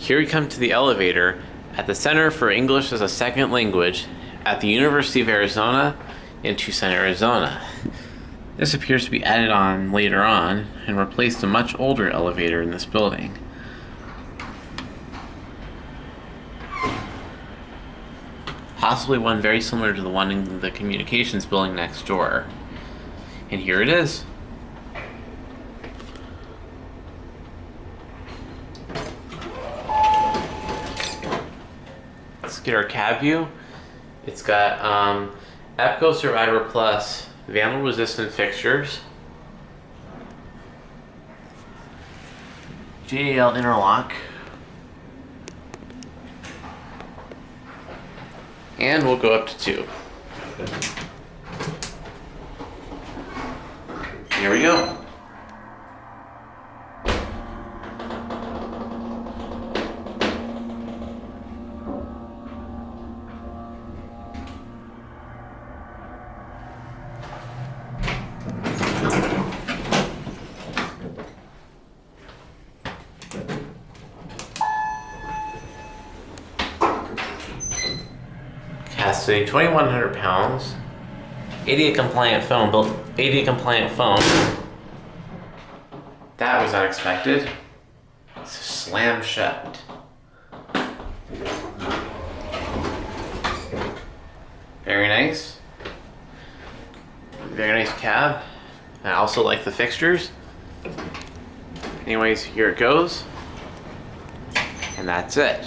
Here we come to the elevator at the Center for English as a Second Language at the University of Arizona in Tucson, Arizona. This appears to be added on later on and replaced a much older elevator in this building. Possibly one very similar to the one in the communications building next door. And here it is. Let's get our cab view. It's got EPCO SurvivorPlus Vandal Resistant fixtures, JAL interlock, and we'll go up to 2. Here we go. Capacity 2,100 pounds. ADA compliant phone. Built ADA compliant phone. That was unexpected. Slam shut. Very nice. Very nice cab. I also like the fixtures. Anyways, here it goes. And that's it.